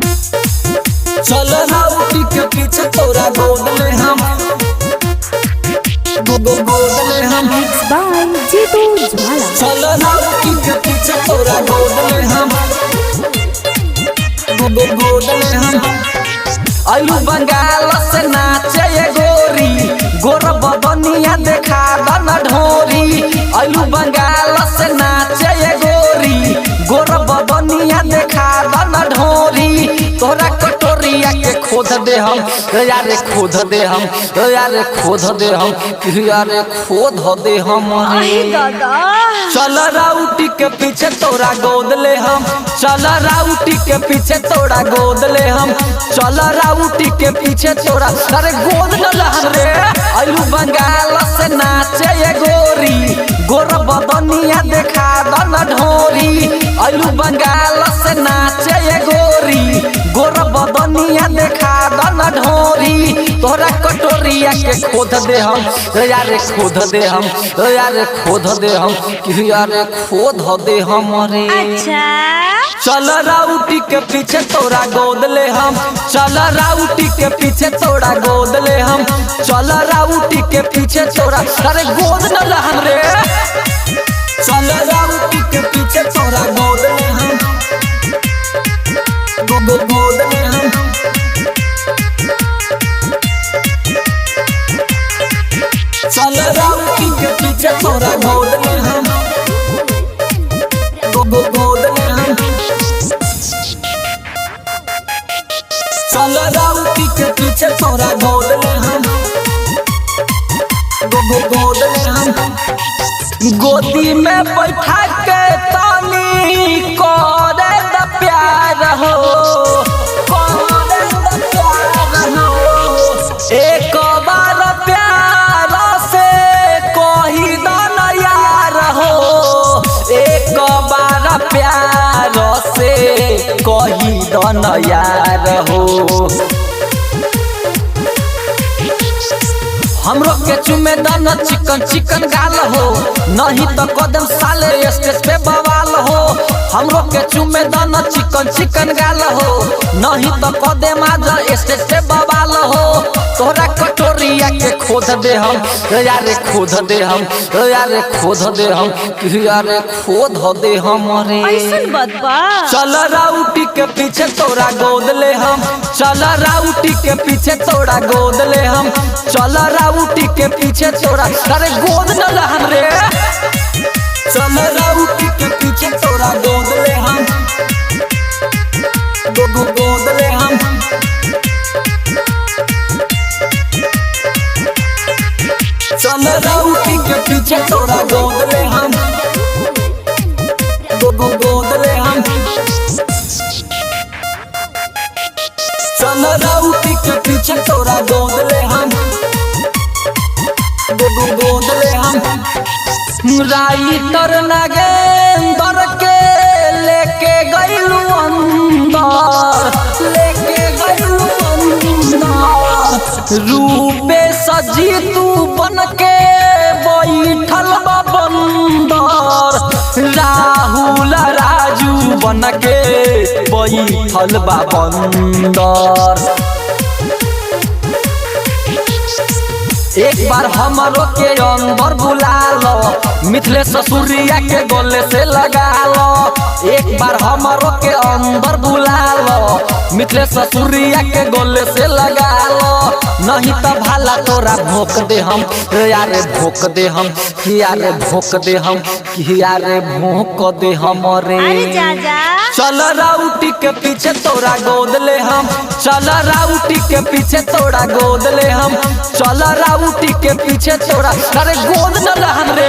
चल राउटी के पीछे तोरा गोद ले हम गोद ले हम बाय जीतू ज्वाला। चल राउटी के पीछे तोरा गोद ले हम गोद ले हम आलू बंगाल से नाचे ये गोरी गोर बदनिया देखा दन ढोरी आलू बंगाल से नाचे ये गोरी गोर बदनिया देखा दन ढोरी तोरा कटोरिया के खोद दे हम यारे खोद दे हम यारे खोद दे हम यारे खोद दे हम चल राउटी के पीछे तोरा गोद ले हम चल राउटी के पीछे तोरा गोद ले हम चल राउटी के पीछे तोरा अरे गोद न लहन रे आलू बंगाल से नाचे ये गोरी गोर बदनिया देखा दन ढोरी आलू बंगाल से नाचे ये गोरी गोर बदनिया देखा दन ढोरी तोरा कटोरिया के खोद दे हम यारे खोद दे हम यारे खोद दे हम यारे खोद दे हम रे। अच्छा चल राउटी के पीछे तोरा गोद ले हम चल राउटी के पीछे तोरा गोद ले हम चल राउटी के पीछे तोरा अरे गोद न लहन रे चल राउटी के पीछे तोरा गोद ले हम गोद ले हम चल राउटी के पीछे तोरा गोद ले हम गोद ले हम चल राउटी के पीछे तोरा गोद ले हम गोद ले हम गोदी में बैठा के तानी करे द प्यार हो करे द प्यार हो एक बार प्यार से कही दन यार हो एक बार प्यार से कही दन यार हो हमरो के चुमे दन चिकन चिकन गाल हो नहीं तो कदम साले स्टेज पे बवाल हो हमरो के चुमे दन चिकन चिकन गाल हो नहीं तो कदम आज स्टेज पे बवाल हो तोरा कटोरिया के खोद दे हम यारे खोद दे हम यारे खोद दे हम यारे खोद दे हम रे। ऐसन बदबा चल राउटी के पीछे तोरा गोद ले हम चल राउटी के पीछे तोरा गोद ले हम चल राउटी के पीछे तोरा अरे गोद न लहन रे चल राउटी के पीछे तोरा गोद ले हम गोद ले हम चल राउटी के पीछे तोरा गोद ले हम गोद ले हम चल राउटी के पीछे तोरा गोद ले हम गोद ले हम राइटर नागेंद्र के लेके गइलू अंदर लेके गइलू अंदर रूपे सजी तू बन के बैठल बा बंदर राहुल राजू बन के बैठल बा बंदर एक बार हमरो के अंदर बुला लो मिथिलेश सूर्या के गोले से लगा लो एक बार हमरो के अंदर बुला लो मिथिलेश सूर्या के गोले से लगा लो नहीं तो भाला तोरा भोक दे हम यारे भोक दे हम यारे भोक दे हम यारे भोक दे हम रे। चल राउटी के पीछे तोरा गोद ले हम चल राउटी के पीछे तोरा गोद ले हम चल राउटी के पीछे तोरा अरे गोद न लहन रे।